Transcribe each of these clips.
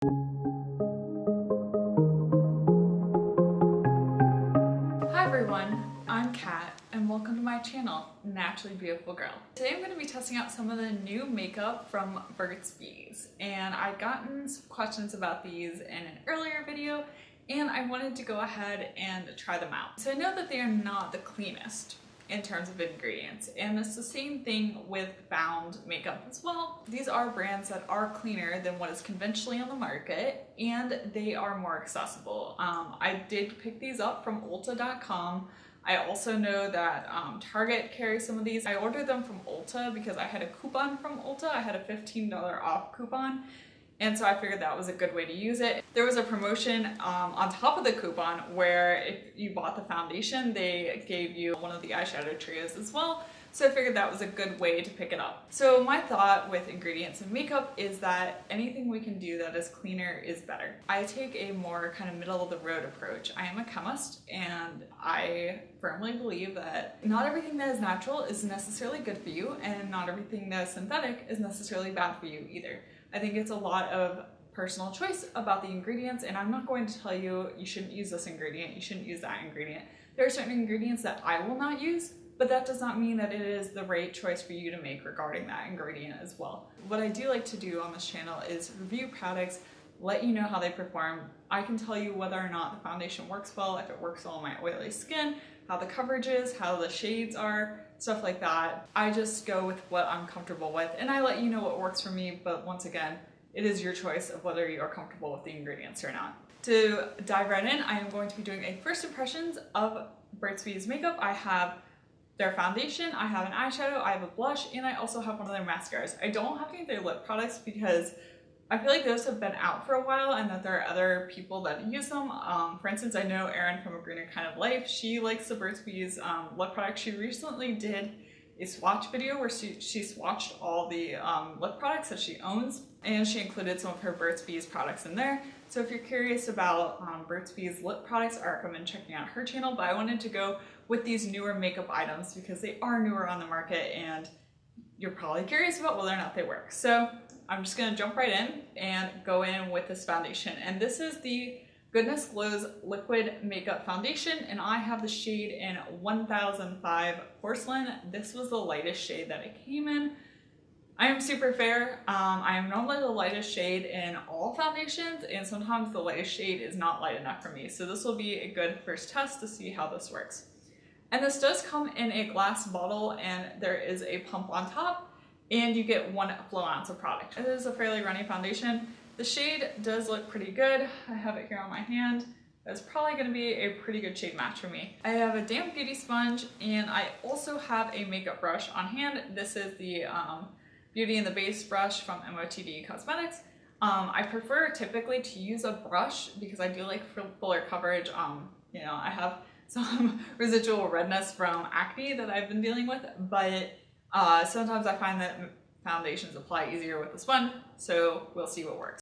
Hi everyone, I'm Kat and welcome to my channel, Naturally Beautiful Girl. Today I'm going to be testing out some of the new makeup from Burt's Bees, and I've gotten some questions about these in an earlier video and I wanted to go ahead and try them out. So I know that they are not the cleanest in terms of ingredients, and it's the same thing with Bound makeup as well. These are brands that are cleaner than what is conventionally on the market, and they are more accessible. I did pick these up from Ulta.com. I also know that Target carries some of these. I ordered them from Ulta because I had a coupon from Ulta. I had a $15 off coupon, and so I figured that was a good way to use it. There was a promotion on top of the coupon where if you bought the foundation, they gave you one of the eyeshadow trios as well. So I figured that was a good way to pick it up. So my thought with ingredients and makeup is that anything we can do that is cleaner is better. I take a more kind of middle of the road approach. I am a chemist and I firmly believe that not everything that is natural is necessarily good for you, and not everything that is synthetic is necessarily bad for you either. I think it's a lot of personal choice about the ingredients, and I'm not going to tell you you shouldn't use this ingredient, you shouldn't use that ingredient. There are certain ingredients that I will not use, but that does not mean that it is the right choice for you to make regarding that ingredient as well. What I do like to do on this channel is review products, let you know how they perform. I can tell you whether or not the foundation works well, if it works well on my oily skin, how the coverage is, how the shades are, stuff like that. I just go with what I'm comfortable with, and I let you know what works for me, but once again, it is your choice of whether you are comfortable with the ingredients or not. To dive right in, I am going to be doing a first impressions of Burt's Bees makeup. I have their foundation, I have an eyeshadow, I have a blush, and I also have one of their mascaras. I don't have any of their lip products because I feel like those have been out for a while and that there are other people that use them. For instance, I know Erin from A Greener Kind of Life. She likes the Burt's Bees lip product. She recently did a swatch video where she swatched all the lip products that she owns, and she included some of her Burt's Bees products in there. So if you're curious about Burt's Bees lip products, I recommend checking out her channel, but I wanted to go with these newer makeup items because they are newer on the market and you're probably curious about whether or not they work. So I'm just gonna jump right in and go in with this foundation. And this is the Goodness Glows Liquid Makeup Foundation, and I have the shade in 1005 Porcelain. This was the lightest shade that it came in. I am super fair. I am normally the lightest shade in all foundations, and sometimes the lightest shade is not light enough for me. So this will be a good first test to see how this works. And this does come in a glass bottle, and there is a pump on top, and you get 1 full ounce of product. It is a fairly runny foundation. The shade does look pretty good. I have it here on my hand. That's probably going to be a pretty good shade match for me. I have a damp beauty sponge, and I also have a makeup brush on hand. This is the Beauty and the Base brush from MOTD Cosmetics. I prefer typically to use a brush because I do like fuller coverage. You know, I have some residual redness from acne that I've been dealing with, but sometimes I find that foundations apply easier with the sponge, so we'll see what works.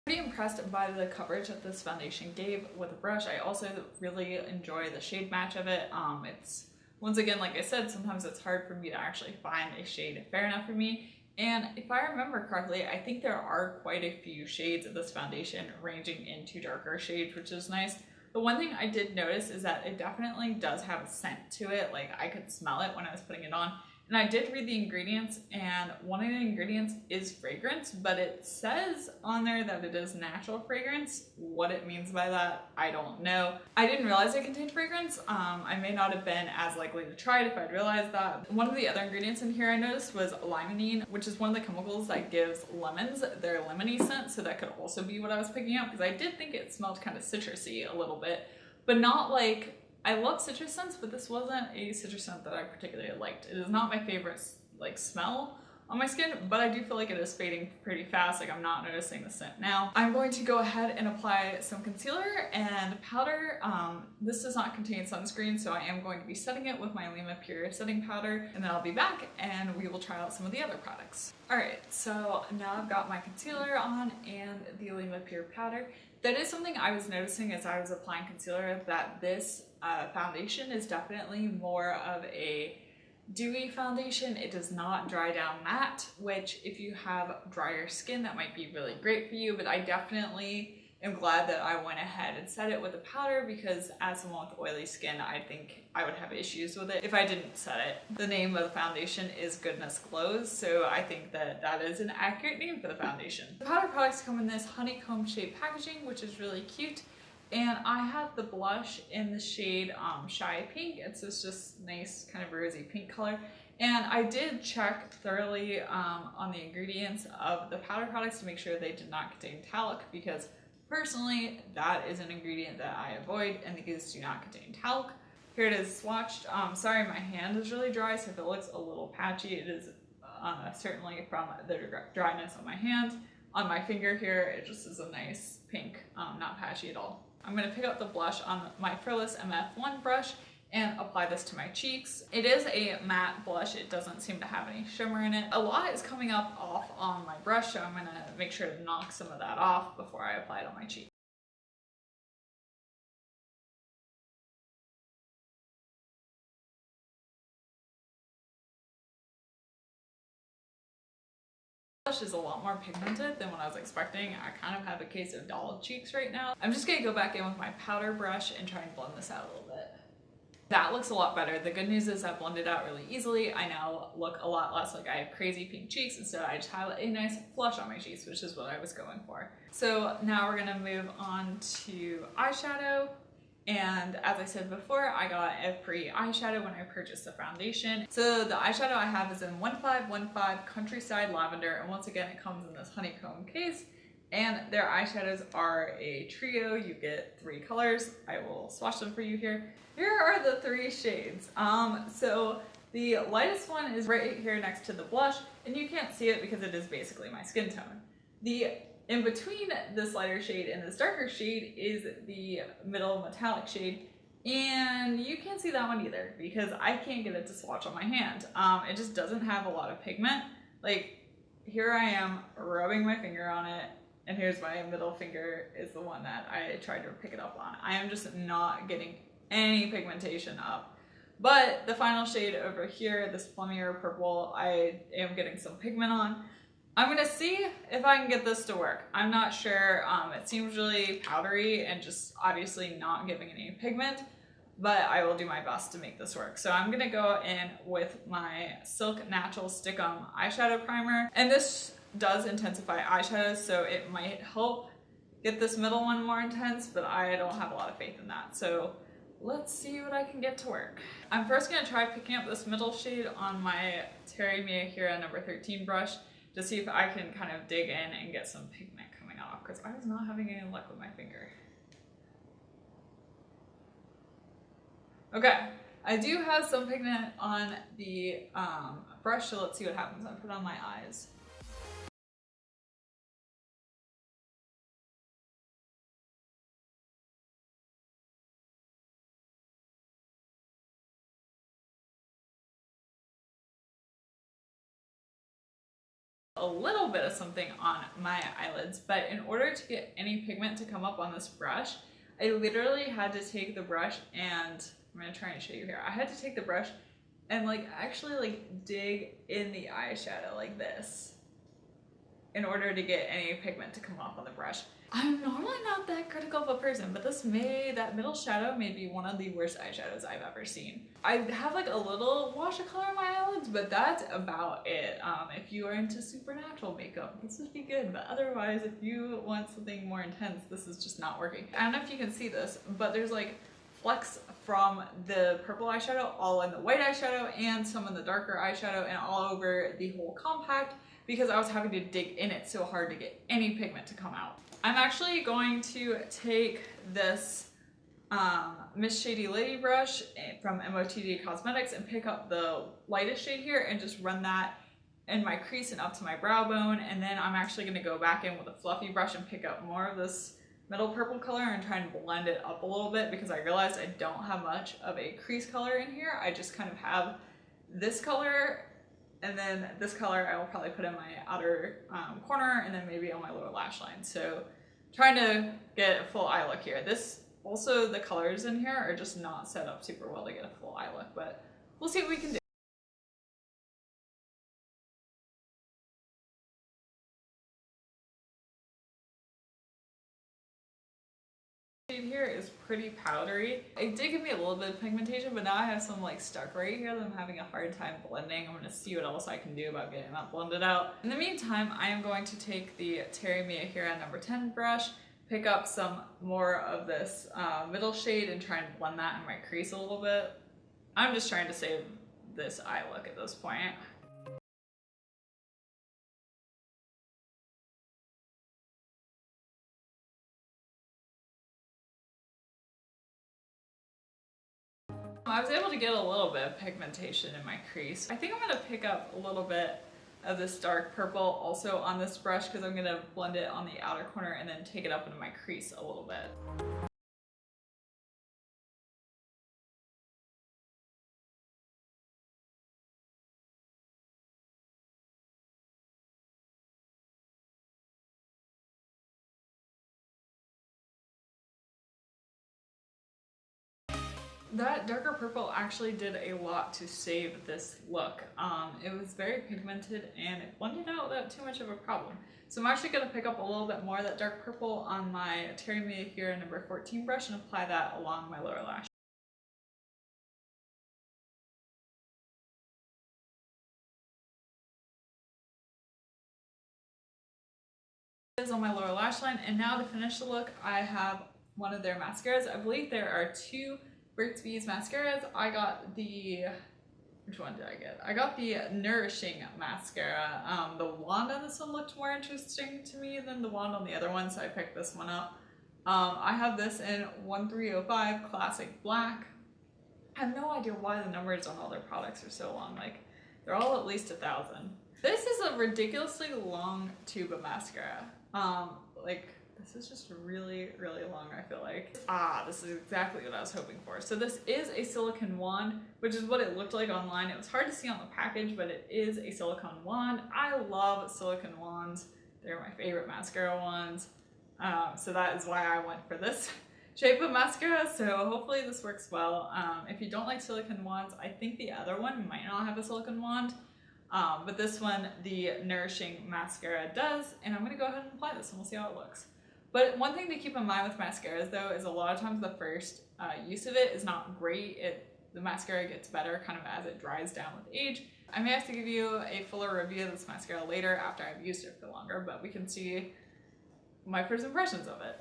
Pretty impressed by the coverage that this foundation gave with a brush. I also really enjoy the shade match of it. It's Once again, like I said, sometimes it's hard for me to actually find a shade fair enough for me. And if I remember correctly, I think there are quite a few shades of this foundation ranging into darker shades, which is nice. The one thing I did notice is that it definitely does have a scent to it. Like I could smell it when I was putting it on. And I did read the ingredients, and one of the ingredients is fragrance, but it says on there that it is natural fragrance. What it means by that, I don't know. I didn't realize it contained fragrance. I may not have been as likely to try it if I'd realized that. One of the other ingredients in here I noticed was limonene, which is one of the chemicals that gives lemons their lemony scent, so that could also be what I was picking up, because I did think it smelled kind of citrusy a little bit, but not like, I love citrus scents, but this wasn't a citrus scent that I particularly liked. It is not my favorite like smell on my skin, but I do feel like it is fading pretty fast. Like I'm not noticing the scent now. I'm going to go ahead and apply some concealer and powder. This does not contain sunscreen, so I am going to be setting it with my Lima Pure setting powder, and then I'll be back and we will try out some of the other products. All right, so now I've got my concealer on and the Lima Pure powder. That is something I was noticing as I was applying concealer, that this foundation is definitely more of a dewy foundation. It does not dry down matte, which if you have drier skin, that might be really great for you, but I definitely am glad that I went ahead and set it with a powder, because as someone with oily skin, I think I would have issues with it if I didn't set it. The name of the foundation is Goodness Glows, so I think that that is an accurate name for the foundation. The powder products come in this honeycomb shaped packaging, which is really cute. And I have the blush in the shade Shy Pink. It's this just nice kind of rosy pink color. And I did check thoroughly on the ingredients of the powder products to make sure they did not contain talc, because personally, that is an ingredient that I avoid, and these do not contain talc. Here it is swatched. Sorry, my hand is really dry, so if it looks a little patchy, it is certainly from the dryness on my hand. On my finger here, it just is a nice pink, not patchy at all. I'm going to pick up the blush on my Frillis MF1 brush and apply this to my cheeks. It is a matte blush. It doesn't seem to have any shimmer in it. A lot is coming up off on my brush, so I'm going to make sure to knock some of that off before I apply it on my cheek. Blush is a lot more pigmented than what I was expecting. I kind of have a case of doll cheeks right now. I'm just gonna go back in with my powder brush and try and blend this out a little bit. That looks a lot better. The good news is I blended out really easily. I now look a lot less like I have crazy pink cheeks. Instead, I just have a nice flush on my cheeks, which is what I was going for. So now we're gonna move on to eyeshadow. And as I said before, I got a free eyeshadow when I purchased the foundation. So the eyeshadow I have is in 1515 Countryside Lavender, and once again it comes in this honeycomb case. And their eyeshadows are a trio. You get 3 colors. I will swatch them for you here. Here are the 3 shades. So the lightest one is right here next to the blush, and you can't see it because it is basically my skin tone. In between this lighter shade and this darker shade is the middle metallic shade, and you can't see that one either because I can't get it to swatch on my hand. It just doesn't have a lot of pigment. Like, here I am rubbing my finger on it, and here's my middle finger is the one that I tried to pick it up on. I am just not getting any pigmentation up. But the final shade over here, this plummier purple, I am getting some pigment on. I'm gonna see if I can get this to work. I'm not sure. It seems really powdery and just obviously not giving any pigment, but I will do my best to make this work. So I'm gonna go in with my Silk Natural Stickum eyeshadow primer, and this does intensify eyeshadows, so it might help get this middle one more intense, but I don't have a lot of faith in that. So let's see what I can get to work. I'm first gonna try picking up this middle shade on my Terry Miyahira number 13 brush to see if I can kind of dig in and get some pigment coming off, because I was not having any luck with my finger. Okay, I do have some pigment on the brush, so let's see what happens. I put it on my eyes. A little bit of something on my eyelids, but in order to get any pigment to come up on this brush, I literally had to take the brush and I'm gonna try and show you here. I had to take the brush and like actually like dig in the eyeshadow like this in order to get any pigment to come off on the brush. I'm normally not that critical of a person, but that middle shadow may be one of the worst eyeshadows I've ever seen. I have like a little wash of color on my eyelids, but that's about it. If you are into supernatural makeup, this would be good, but otherwise, if you want something more intense, this is just not working. I don't know if you can see this, but there's like flecks from the purple eyeshadow all in the white eyeshadow and some in the darker eyeshadow and all over the whole compact because I was having to dig in it so hard to get any pigment to come out. I'm actually going to take this Miss Shady Lady brush from MOTD Cosmetics and pick up the lightest shade here and just run that in my crease and up to my brow bone, and then I'm actually going to go back in with a fluffy brush and pick up more of this middle purple color and try and blend it up a little bit because I realized I don't have much of a crease color in here. I just kind of have this color, and then this color I will probably put in my outer corner and then maybe on my lower lash line. So trying to get a full eye look here. Also the colors in here are just not set up super well to get a full eye look, but we'll see what we can do. Here is pretty powdery. It did give me a little bit of pigmentation, but now I have some like stuck right here that I'm having a hard time blending. I'm gonna see what else I can do about getting that blended out. In the meantime, I am going to take the Terry Mia here on number 10 brush, pick up some more of this middle shade and try and blend that in my crease a little bit. I'm just trying to save this eye look at this point. I was able to get a little bit of pigmentation in my crease. I think I'm gonna pick up a little bit of this dark purple also on this brush because I'm gonna blend it on the outer corner and then take it up into my crease a little bit. That darker purple actually did a lot to save this look. It was very pigmented and it blended out without too much of a problem. So I'm actually going to pick up a little bit more of that dark purple on my Terry Mia here number 14 brush and apply that along my lower lash. On my lower lash line, and now to finish the look I have one of their mascaras. I believe there are two Burt's Bees mascaras. I got the, which one did I get? I got the Nourishing mascara. The wand on this one looked more interesting to me than the wand on the other one, so I picked this one up. I have this in 1305 Classic Black. I have no idea why the numbers on all their products are so long. Like, they're all at least 1,000. This is a ridiculously long tube of mascara. Like, this is just really, really long, I feel like. This is exactly what I was hoping for. So this is a silicone wand, which is what it looked like online. It was hard to see on the package, but it is a silicone wand. I love silicone wands. They're my favorite mascara wands. So that is why I went for this shape of mascara, so hopefully this works well. If you don't like silicone wands, I think the other one might not have a silicone wand, but this one, the Nourishing mascara, does, and I'm going to go ahead and apply this and we'll see how it looks. But one thing to keep in mind with mascaras though is a lot of times the first use of it is not great. The mascara gets better kind of as it dries down with age. I may have to give you a fuller review of this mascara later after I've used it for longer, but we can see my first impressions of it.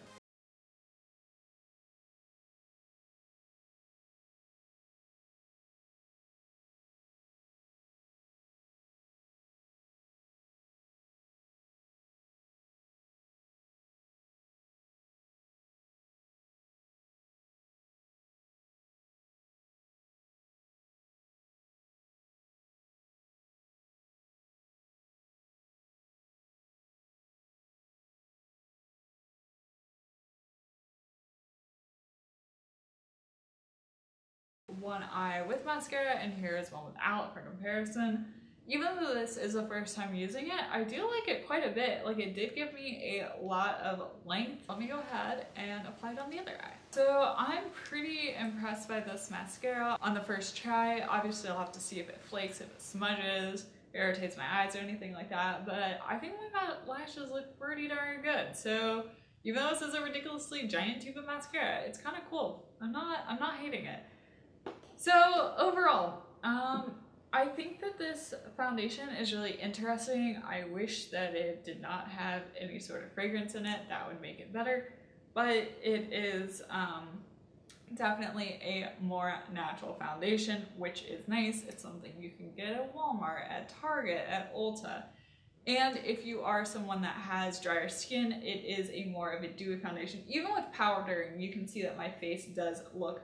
One eye with mascara and here is one without for comparison. even though this is the first time using it, I do like it quite a bit. Like, it did give me a lot of length. Let me go ahead and apply it on the other eye. So I'm pretty impressed by this mascara on the first try. Obviously I'll have to see if it flakes, if it smudges, irritates my eyes or anything like that, but I think my lashes look pretty darn good. So even though this is a ridiculously giant tube of mascara, it's kind of cool. I'm not hating it. So overall, I think that this foundation is really interesting. I wish that it did not have any sort of fragrance in it. That would make it better, but it is definitely a more natural foundation, which is nice. It's something you can get at Walmart, at Target, at Ulta. And if you are someone that has drier skin, it is a more of a dewy foundation. Even with powdering, you can see that my face does look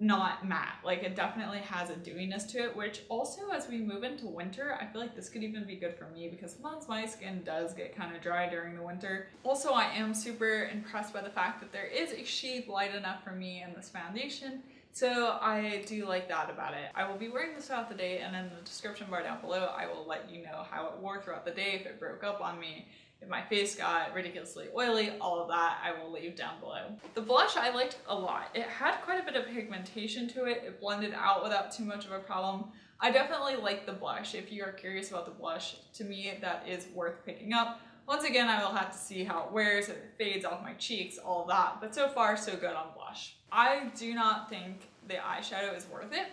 not matte. Like, it definitely has a dewiness to it, which also, as we move into winter, I feel like this could even be good for me because sometimes my skin does get kind of dry during the winter. Also, I am super impressed by the fact that there is a shade light enough for me in this foundation, so I do like that about it. I will be wearing this throughout the day, and in the description bar down below, I will let you know how it wore throughout the day, if it broke up on me, if my face got ridiculously oily, all of that I will leave down below. The blush I liked a lot. It had quite a bit of pigmentation to it. It blended out without too much of a problem. I definitely like the blush. If you are curious about the blush, to me that is worth picking up. Once again, I will have to see how it wears, if it fades off my cheeks, all of that, but so far so good on blush. I do not think the eyeshadow is worth it.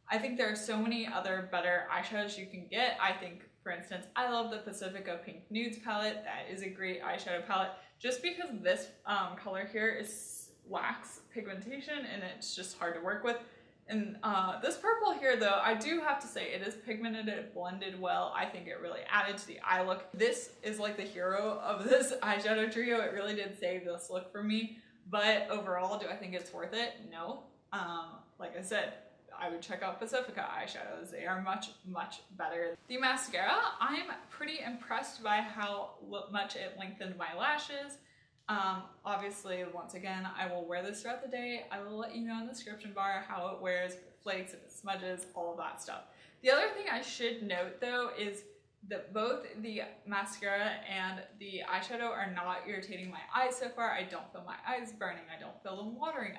I think there are so many other better eyeshadows you can get. I think, for instance, I love the Pacifica Pink Nudes palette. That is a great eyeshadow palette. Just because this color here lacks pigmentation and it's just hard to work with. And this purple here, though, I do have to say it is pigmented, it blended well. I think it really added to the eye look. This is like the hero of this eyeshadow trio. It really did save this look for me. But overall, do I think it's worth it? No. Like I said, I would check out Pacifica eyeshadows. They are much, much better. The mascara, I'm pretty impressed by how much it lengthened my lashes. Obviously, once again, I will wear this throughout the day. I will let you know in the description bar how it wears, if it flakes, if it smudges, all of that stuff. The other thing I should note, though, is that both the mascara and the eyeshadow are not irritating my eyes so far. I don't feel my eyes burning. I don't feel them watering.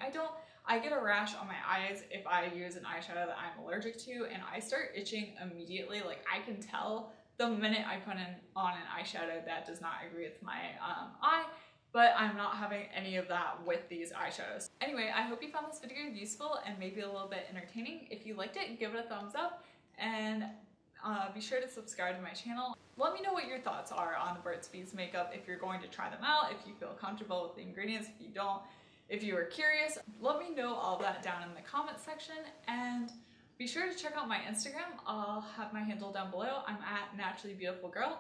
I get a rash on my eyes if I use an eyeshadow that I'm allergic to, and I start itching immediately. Like, I can tell the minute I put on an eyeshadow that does not agree with my eye, but I'm not having any of that with these eyeshadows. Anyway, I hope you found this video useful and maybe a little bit entertaining. If you liked it, give it a thumbs up, and be sure to subscribe to my channel. Let me know what your thoughts are on the Burt's Bees makeup, if you're going to try them out, if you feel comfortable with the ingredients, if you don't. If you are curious, let me know all that down in the comment section, and be sure to check out my Instagram. I'll have my handle down below. I'm at naturallybeautifulgirl.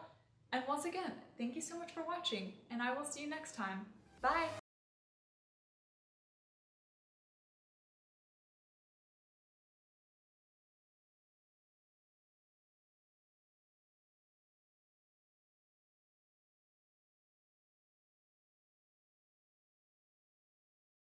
And once again, thank you so much for watching, and I will see you next time. Bye!